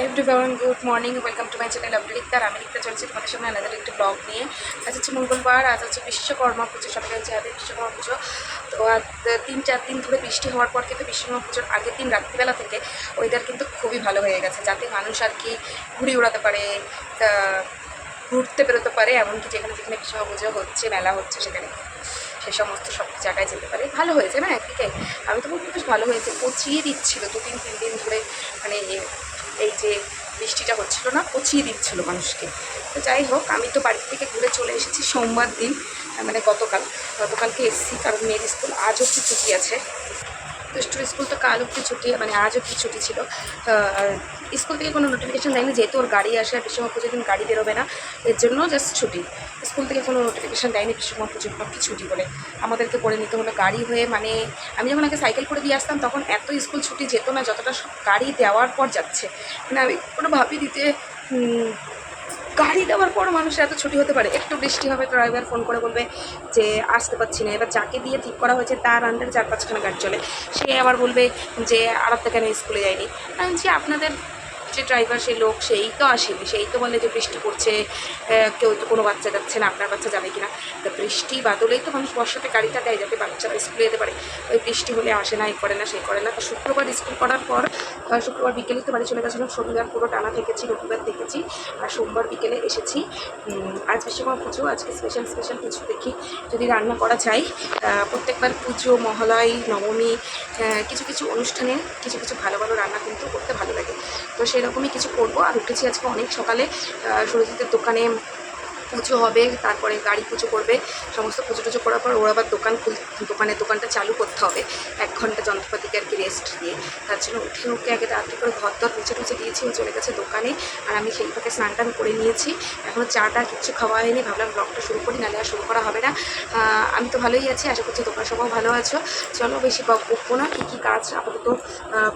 Everyone good morning, welcome to my channel অবলিকার। আমি লিখতে চলছি তোমাদের সামনে আলাদা একটি ব্লগ নিয়ে। আজ হচ্ছে মঙ্গলবার, আজ হচ্ছে বিশ্বকর্মা পুজো। সবাই হচ্ছে হ্যাপি বিশ্বকর্মা পুজো। তো আজ 3-4 দিন ধরে বৃষ্টি হওয়ার পর কিন্তু বিশ্বকর্মা পুজোর আগের দিন রাত্রিবেলা থেকে ওয়েদার কিন্তু খুবই ভালো হয়ে গেছে, যাতে মানুষ আর কি ঘুরে উড়াতে পারে, ঘুরতে বেরোতে পারে, এমনকি যেখানে যেখানে বিশ্বকর্মা পুজো হচ্ছে, মেলা হচ্ছে, সেখানে সে সমস্ত সব জায়গায় যেতে পারে। ভালো হয়েছে না একদিকে, আমি তো বলবো বেশ ভালো হয়েছে। পচিয়ে দিচ্ছিলো 2-3 দিন ধরে, মানে এই যে বৃষ্টিটা হচ্ছিল না, পচিয়ে দিচ্ছিল মানুষকে। তো যাই হোক, আমি তো বাড়ি থেকে ঘুরে চলে এসেছি সোমবার দিন, মানে গতকালকে এসেছি, কারণ মেয়ের স্কুল আজ অব্দি ছুটি আছে। দুষ্টুর স্কুল তো কাল অব্দি ছুটি, মানে আজ অব্দি ছুটি ছিল। আর স্কুল থেকে কোনো নোটিফিকেশান দেয়নি, যেহেতু ওর গাড়ি আসে, আর বিশ্বকর্মা পুজোর দিন গাড়ি বেরোবে না, এর জন্য জাস্ট ছুটি। স্কুল থেকে কোনো নোটিফিকেশান দেয়নি বিশ্বকর্মা পুজোর পক্ষে ছুটি বলে। আমাদেরকে করে নিতে হলো গাড়ি হয়ে, মানে আমি যখন আগে সাইকেল করে দিয়ে আসতাম তখন এত স্কুল ছুটি যেত না, যতটা গাড়ি দেওয়ার পর যাচ্ছে। মানে আমি কোনো ভাবি দিতে গাড়ি দেওয়ার পর মানুষের এত ছুটি হতে পারে। একটু বৃষ্টি হবে, ড্রাইভার ফোন করে বলবে যে আসতে পারছি না। এবার যাকে দিয়ে ঠিক করা হয়েছে তার আন্ডারে 4-5খানা গাড়ি চলে, সে আবার বলবে যে আরামটা কেন স্কুলে যায়নি। কারণ যে আপনাদের যে ড্রাইভার, সে লোক, সেই তো আসেনি, সেই তো বলে যে বৃষ্টি পড়ছে, কেউ তো কোনো বাচ্চা যাচ্ছে না, আপনার বাচ্চা যাবে কিনা। তো বৃষ্টি বাদলেই তো মানুষ বর্ষাতে গাড়িটা দেয়, যাতে বাচ্চারা স্কুলে যেতে পারে। ওই বৃষ্টি হলে আসে না, এই করে না, সেই করে না। তো শুক্রবার স্কুল করার পর শুক্রবার বিকেলে তো বাড়ি চলে গেছিলাম, শনিবার পুরো টানা থেকেছি, রবিবার দেখেছি, আর সোমবার বিকেলে এসেছি। আজ বিশ্বকর্মা পুজো, আজকে স্পেশাল কিছু দেখি যদি রান্না করা যায়। প্রত্যেকবার পুজো, মহালয়, নবমী, কিছু কিছু অনুষ্ঠানে কিছু কিছু ভালো ভালো রান্না কিন্তু করতে ভালো লাগে। তো সেরকমই কিছু করবো। আর উঠেছি আজকে অনেক সকালে, সুরজিতের দোকানে পুজো হবে, তারপরে গাড়ি পুজো করবে, সমস্ত পুজো টুজো করার পর ওর আবার দোকানটা চালু করতে হবে 1 ঘন্টা যন্ত্রপাতিকে আর কি রেস্ট দিয়ে। তার জন্য উঠে ওকে আগে তাড়াতাড়ি করে ঘর মুছে দিয়েছি, ও চলে গেছে দোকানে। আর আমি সেই ফাঁকে স্নান টান করে নিয়েছি, এখনও চাটা কিচ্ছু খাওয়া হয়নি। ভাবলাম ব্লগটা শুরু করি, নাহলে আর শুরু করা হবে না। আমি তো ভালোই আছি, আশা করছি তোমরা সবাই ভালো আছো। চলো বেশি বকবো না, কী কাজ আপাতত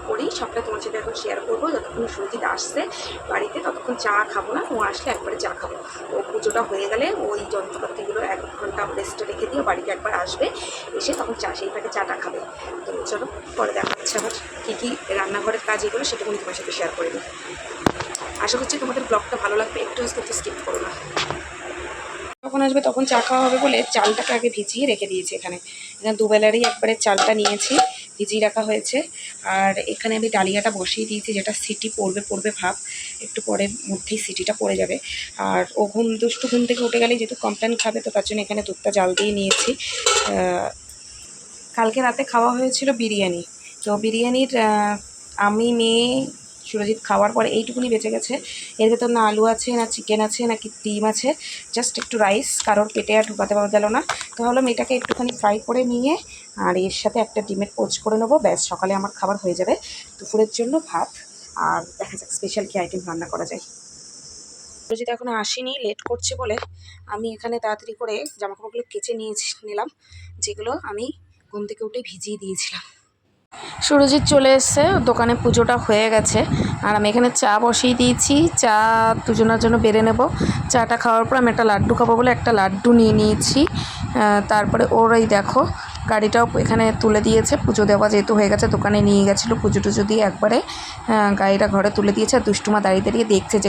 করি সবটা তোমার সাথে এখন শেয়ার করবো। যতক্ষণ সুরজিৎ আসছে বাড়িতে ততক্ষণ চা খাবো না, ও আসলে একবারে চা খাবো। ও পুজোটা হয়ে গেলে ওই যন্ত্রপাতিগুলো 1 ঘন্টা রেস্টে রেখে দিয়ে বাড়িতে একবার আসবে, এসে তখন সেই ফাঁকে চাটা খাবে। তো চলো পরে দেখা হচ্ছে আবার কী রান্নাঘরের কাজ, এগুলো সেটুকুনি তোমার সাথে শেয়ার করে নিই। আশা করছি তোমাদের ব্লগটা ভালো লাগবে, একটু স্কিপ করো না। যখন আসবে তখন চা খাওয়া হবে বলে চালটাকে আগে ভিজিয়ে রেখে দিয়েছি। এখানে দুবেলারই একবারে চালটা নিয়েছি, ভিজিয়ে রাখা হয়েছে। আর এখানে আমি ডালিয়াটা বসিয়ে দিয়েছি, যেটা সিটি পড়বে ভাব, একটু পরের মধ্যেই সিটিটা পড়ে যাবে। আর ও দুষ্টু ঘুম থেকে উঠে গেলে যেহেতু কমপ্লেন খাবে, তো তার জন্য এখানে দুধটা জাল দিয়ে নিয়েছি। কালকে রাতে খাওয়া হয়েছিল বিরিয়ানি, তো বিরিয়ানির আমি, মেয়ে, সুরজিৎ খাওয়ার পরে এইটুকুনি বেঁচে গেছে। এর ভেতর না আলু আছে, না চিকেন আছে, না কি ডিম আছে, জাস্ট একটু রাইস, কারোর পেটে আর ঢুকাতে পারা গেল না। তো ভাবলাম এটাকে একটুখানি ফ্রাই করে নিয়ে আর এর সাথে একটা ডিমের পোচ করে নেবো, ব্যাস সকালে আমার খাবার হয়ে যাবে। দুপুরের জন্য ভাত, আর দেখা যাক স্পেশাল কি আইটেম রান্না করা যায়। সুরজিৎ এখনও আসেনি, লেট করছে বলে আমি এখানে তাড়াতাড়ি করে জামাকাপড়গুলো কেচে নিলাম, যেগুলো আমি ঘুম থেকে উঠে ভিজিয়ে দিয়েছিলাম। সুরজিৎ চলে এসছে, দোকানে পুজোটা হয়ে গেছে, আর আমি এখানে চা বসিয়ে দিয়েছি। চা দুজনের জন্য বেড়ে নেব। চাটা খাওয়ার পর আমি একটা লাড্ডু খাবো বলে একটা লাড্ডু নিয়ে নিয়েছি। তারপরে ওর এই দেখো গাড়িটাও এখানে তুলে দিয়েছে, পুজো দেওয়া যেহেতু হয়ে গেছে, দোকানে নিয়ে গেছিলো পুজো টুজো দিয়ে একবারে গাড়িটা ঘরে তুলে দিয়েছে। আর দুষ্টুমা দাঁড়িয়ে দেখছে যে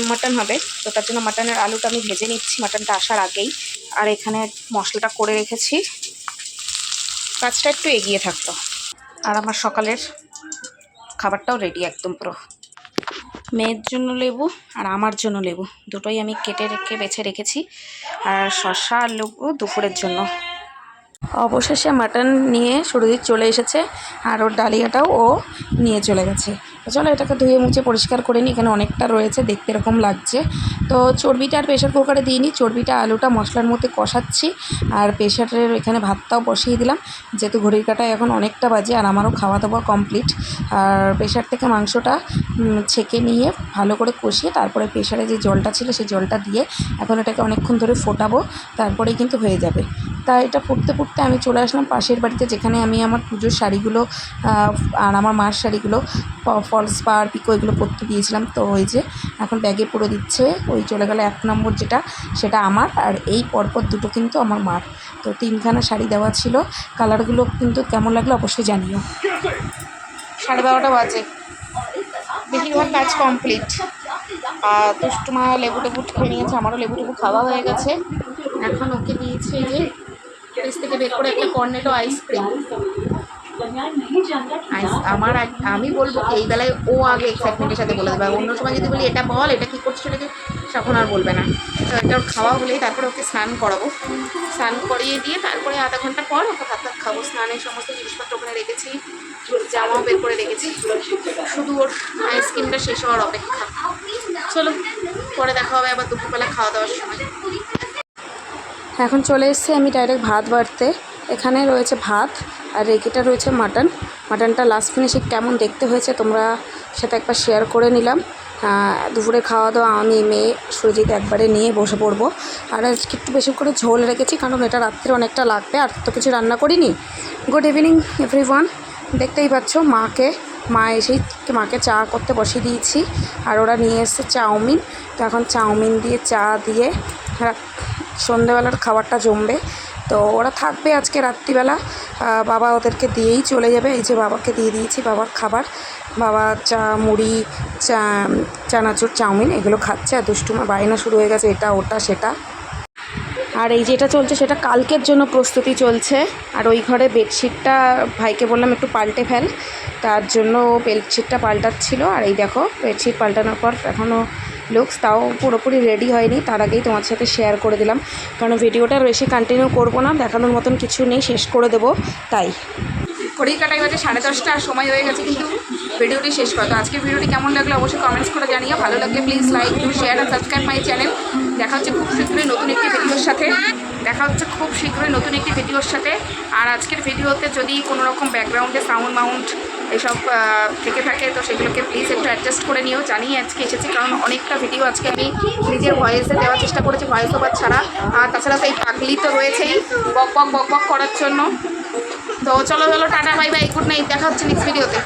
মাটন হবে, তো তার জন্য মাটনের আলুটা আমি ভেজে নিচ্ছি মাটনটা আসার আগেই। আর এখানে মশলাটা করে রেখেছি, কাজটা একটু এগিয়ে থাকলো। আর আমার সকালের খাবারটাও রেডি একদম পুরো। মেয়ের জন্য লেবু আর আমার জন্য লেবু, দুটোই আমি কেটে বেছে রেখেছি। আর শসা আর লেবু দুপুরের জন্য। অবশেষে মাটন নিয়ে সুরজিৎ চলে এসেছে, আর ওর ডালিয়াটাও ও নিয়ে চলে গেছে। চলো এটাকে ধুয়ে মুছে পরিষ্কার করে নিই, এখানে অনেকটা রয়েছে, দেখতে এরকম লাগছে। তো চর্বিটা আর প্রেশার কুকারে দিইনি, চর্বিটা আলুটা মশলার মধ্যে কষাচ্ছি, আর প্রেশারের এখানে ভাতটাও বসিয়ে দিলাম, যেহেতু ঘড়ির কাঁটায় এখন অনেকটা বাজে, আর আমারও খাওয়া দাওয়া কমপ্লিট। আর প্রেশার থেকে মাংসটা ছেঁকে নিয়ে ভালো করে কষিয়ে তারপরে প্রেশারে যে জলটা ছিল সেই জলটা দিয়ে এখন এটাকে অনেকক্ষণ ধরে ফোটাবো, তারপরেই কিন্তু হয়ে যাবে। তাই এটা ফুটতে আমি চলে আসলাম পাশের বাড়িতে, যেখানে আমি আমার পুজোর শাড়িগুলো আর আমার মার শাড়িগুলো, ফলস পার পিকো এগুলো পরতে দিয়েছিলাম। তো ওই যে এখন ব্যাগে পুরো দিচ্ছে, ওই চলে গেল 1 নম্বর যেটা, সেটা আমার, আর এই পরপর দুটো কিন্তু আমার মার। তো 3খানা শাড়ি দেওয়া ছিল, কালারগুলো কিন্তু কেমন লাগলো অবশ্যই জানিও। 12:30 বাজে, বেশিরভাগ কাজ কমপ্লিট। দুষ্টুমা লেবু টেবু খেয়ে নিয়েছে, আমারও লেবু টেবু খাওয়া হয়ে গেছে। এখন ওকে দিয়েছে যে ফ্রিজ থেকে বের করে একটা কর্নেটো আইসক্রিম। আমি বলবো এই বেলায় ও আগে এক্সাইটমেন্টের সাথে বলে দেবে, অন্য সময় যদি বলি এটা বল এটা কী করছো সেটাকে, তখন আর বলবে না। তো এটা খাওয়া হলেই তারপরে ওকে স্নান করাবো, স্নান করিয়ে দিয়ে তারপরে আধা ঘন্টা পর ওকে ভাত খাবো। স্নানের সমস্ত জিনিসপত্র ওখানে রেখেছি, জামাও বের করে রেখেছি, শুধু ওর আইসক্রিমটা শেষ হওয়ার অপেক্ষা। চলো পরে দেখা হবে আবার দুপুরবেলা খাওয়া দাওয়ার সময়। এখন চলে এসেছি আমি ডাইরেক্ট ভাত বাড়তে। এখানে রয়েছে ভাত আর রেগিটা রয়েছে মাটন। মাটনটা লাস্ট ফিনিশিং কেমন দেখতে হয়েছে তোমরা সেটা একবার শেয়ার করে নিলাম। দুপুরে খাওয়া দাওয়া আমি মেয়ে সুজিত একবারে নিয়ে বসে পড়বো। আর আজকে একটু বেশি করে ঝোল রেখেছি কারণ এটা রাত্রে অনেকটা লাগবে, আর তো কিছু রান্না করিনি। Good evening everyone. দেখতেই পাচ্ছ মা এসেই মাকে চা করতে বসিয়ে দিয়েছি, আর ওরা নিয়ে এসছে চাউমিন। তো এখন চাউমিন দিয়ে চা দিয়ে সন্ধেবেলার খাবারটা জমবে। তো ওরা থাকবে আজকে রাত্রিবেলা, বাবা ওদেরকে দিয়েই চলে যাবে। এই যে বাবাকে দিয়ে দিয়েছি বাবার খাবার, বাবা চা মুড়ি চানাচুর চাউমিন এগুলো খাচ্ছে। আর দুষ্টুমা বায়না শুরু হয়ে গেছে এটা ওটা সেটা। আর এই যেটা চলছে সেটা কালকের জন্য প্রস্তুতি চলছে। আর ওই ঘরে বেডশিটটা ভাইকে বললাম একটু পাল্টে ফেল, তার জন্য বেডশিটটা পাল্টাচ্ছিল। আর এই দেখো বেডশিট পাল্টানোর পর এখনও লুকস তাও পুরোপুরি রেডি হয়নি, তার আগেই তোমার সাথে শেয়ার করে দিলাম কারণ ভিডিওটা বেশি কন্টিনিউ করবো না, দেখানোর মতন কিছু নেই, শেষ করে দেবো তাই। ঘড়ির কাটাই বাজে 10:30, আর সময় হয়ে গেছে কিন্তু ভিডিওটি শেষ করতো। আজকের ভিডিওটি কেমন লাগলো অবশ্যই কমেন্টস করে জানিও। ভালো লাগলে প্লিজ লাইক টু শেয়ার আর সাবস্ক্রাইব মাই চ্যানেল। দেখা হচ্ছে খুব শীঘ্রই নতুন একটি ভিডিওর সাথে। আর আজকের ভিডিওতে যদি কোনো রকম ব্যাকগ্রাউন্ডে সাউন্ড এসব থেকে থাকে তো সেগুলোকে প্লিজ একটু অ্যাডজাস্ট করে নিও। জানিয়ে আজকে এসেছি কারণ অনেকটা ভিডিও আজকে আমি নিজের ভয়েসে দেওয়ার চেষ্টা করেছি, ভয়েস ওভার ছাড়া। আর তাছাড়া তো এই পাগলি তো রয়েছেই বক বক করার জন্য। তো চলো tata bye bye, good night, দেখা হচ্ছে নেক্সট ভিডিওতে।